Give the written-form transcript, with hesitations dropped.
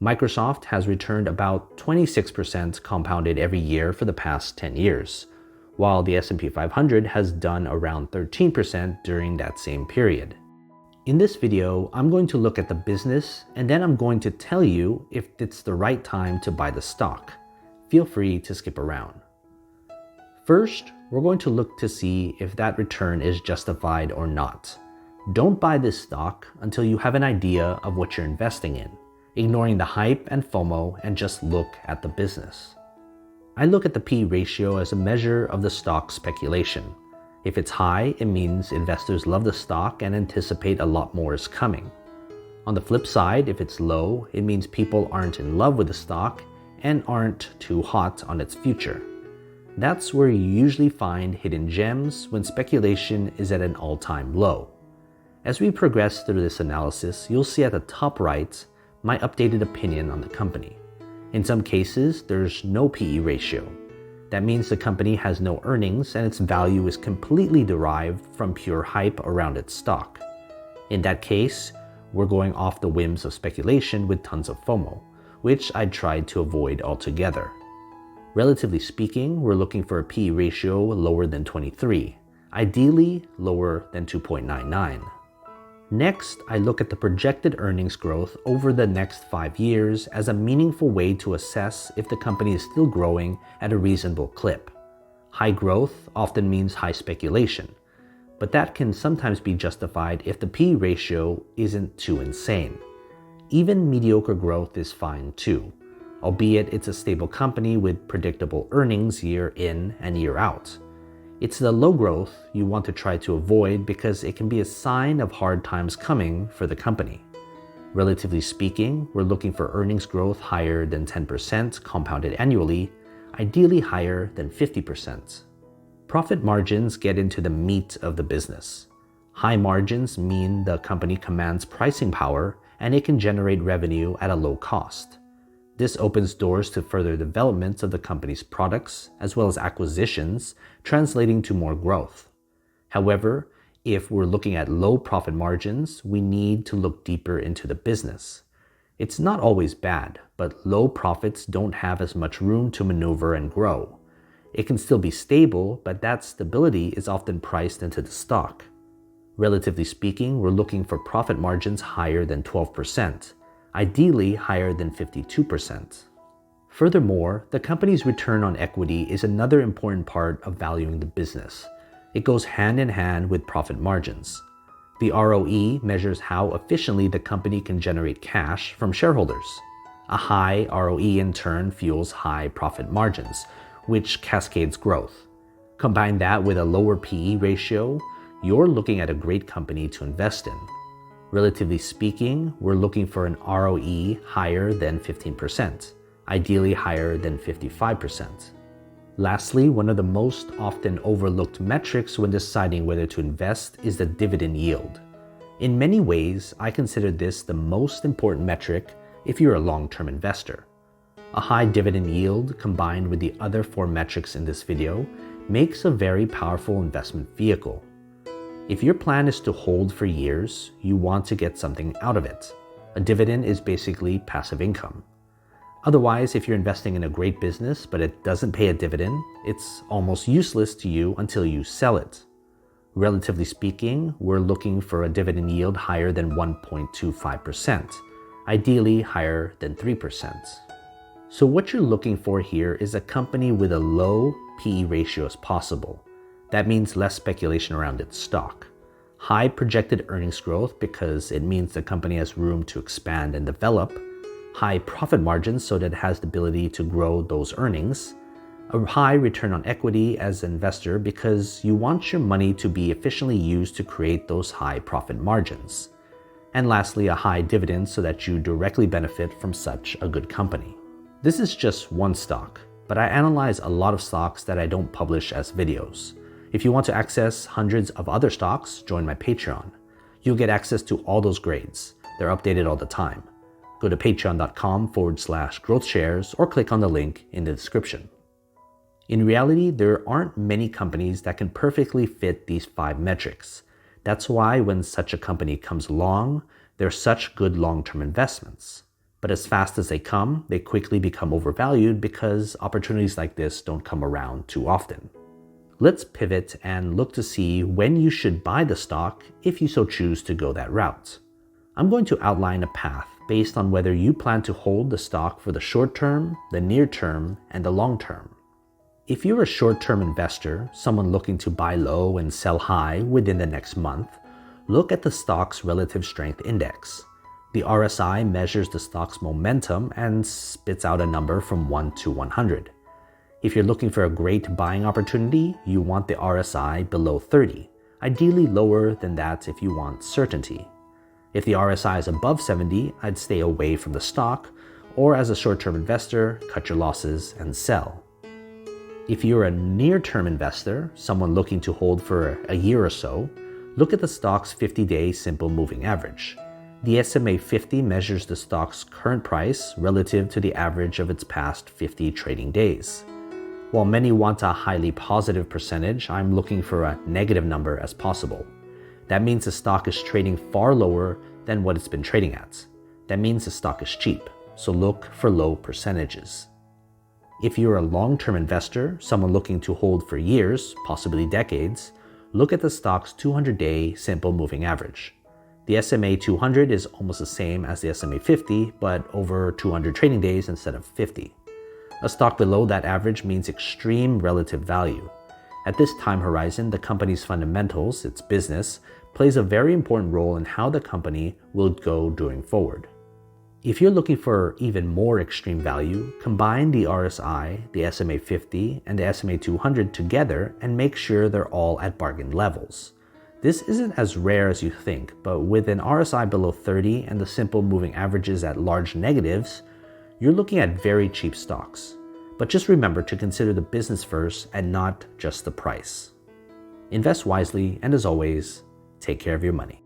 Microsoft has returned about 26% compounded every year for the past 10 years, while the S&P 500 has done around 13% during that same period. In this video, I'm going to look at the business and then I'm going to tell you if it's the right time to buy the stock. Feel free to skip around. First, we're going to look to see if that return is justified or not. Don't buy this stock until you have an idea of what you're investing in, ignoring the hype and FOMO and just look at the business. I look at the P/E ratio as a measure of the stock speculation. If it's high, it means investors love the stock and anticipate a lot more is coming. On the flip side, if it's low, it means people aren't in love with the stock and aren't too hot on its future. That's where you usually find hidden gems when speculation is at an all-time low. As we progress through this analysis, you'll see at the top right my updated opinion on the company. In some cases, there's no P/E ratio. That means the company has no earnings and its value is completely derived from pure hype around its stock. In that case, we're going off the whims of speculation with tons of FOMO, which I'd tried to avoid altogether. Relatively speaking, we're looking for a P/E ratio lower than 23, ideally lower than 2.99. Next, I look at the projected earnings growth over the next 5 years as a meaningful way to assess if the company is still growing at a reasonable clip. High growth often means high speculation, but that can sometimes be justified if the P/E ratio isn't too insane. Even mediocre growth is fine too, albeit it's a stable company with predictable earnings year in and year out. It's the low growth you want to try to avoid because it can be a sign of hard times coming for the company. Relatively speaking, we're looking for earnings growth higher than 10% compounded annually, ideally higher than 50%. Profit margins get into the meat of the business. High margins mean the company commands pricing power and it can generate revenue at a low cost. This opens doors to further development of the company's products, as well as acquisitions, translating to more growth. However, if we're looking at low profit margins, we need to look deeper into the business. It's not always bad, but low profits don't have as much room to maneuver and grow. It can still be stable, but that stability is often priced into the stock. Relatively speaking, we're looking for profit margins higher than 12%. Ideally higher than 52%. Furthermore, the company's return on equity is another important part of valuing the business. It goes hand in hand with profit margins. The ROE measures how efficiently the company can generate cash from shareholders. A high ROE in turn fuels high profit margins, which cascades growth. Combine that with a lower P/E ratio, you're looking at a great company to invest in. Relatively speaking, we're looking for an ROE higher than 15%, ideally higher than 55%. Lastly, one of the most often overlooked metrics when deciding whether to invest is the dividend yield. In many ways, I consider this the most important metric if you're a long-term investor. A high dividend yield combined with the other 4 metrics in this video makes a very powerful investment vehicle. If your plan is to hold for years, you want to get something out of it. A dividend is basically passive income. Otherwise, if you're investing in a great business but it doesn't pay a dividend, it's almost useless to you until you sell it. Relatively speaking, we're looking for a dividend yield higher than 1.25%, ideally higher than 3%. So what you're looking for here is a company with a low P/E ratio as possible. That means less speculation around its stock. High projected earnings growth because it means the company has room to expand and develop. High profit margins so that it has the ability to grow those earnings. A high return on equity as an investor because you want your money to be efficiently used to create those high profit margins. And lastly, a high dividend so that you directly benefit from such a good company. This is just one stock, but I analyze a lot of stocks that I don't publish as videos. If you want to access hundreds of other stocks, join my Patreon. You'll get access to all those grades. They're updated all the time. Go to patreon.com/GrowthShares or click on the link in the description. In reality, there aren't many companies that can perfectly fit these 5 metrics. That's why when such a company comes along, they're such good long-term investments. But as fast as they come, they quickly become overvalued because opportunities like this don't come around too often. Let's pivot and look to see when you should buy the stock if you so choose to go that route. I'm going to outline a path based on whether you plan to hold the stock for the short term, the near term, and the long term. If you're a short-term investor, someone looking to buy low and sell high within the next month, look at the stock's relative strength index. The RSI measures the stock's momentum and spits out a number from 1 to 100. If you're looking for a great buying opportunity, you want the RSI below 30, ideally lower than that if you want certainty. If the RSI is above 70, I'd stay away from the stock, or as a short-term investor, cut your losses and sell. If you're a near-term investor, someone looking to hold for a year or so, look at the stock's 50-day simple moving average. The SMA 50 measures the stock's current price relative to the average of its past 50 trading days. While many want a highly positive percentage, I'm looking for a negative number as possible. That means the stock is trading far lower than what it's been trading at. That means the stock is cheap, so look for low percentages. If you're a long-term investor, someone looking to hold for years, possibly decades, look at the stock's 200-day simple moving average. The SMA 200 is almost the same as the SMA 50, but over 200 trading days instead of 50. A stock below that average means extreme relative value. At this time horizon, the company's fundamentals, its business, plays a very important role in how the company will go going forward. If you're looking for even more extreme value, combine the RSI, the SMA 50, and the SMA 200 together and make sure they're all at bargain levels. This isn't as rare as you think, but with an RSI below 30 and the simple moving averages at large negatives, you're looking at very cheap stocks. But just remember to consider the business first and not just the price. Invest wisely, and as always, take care of your money.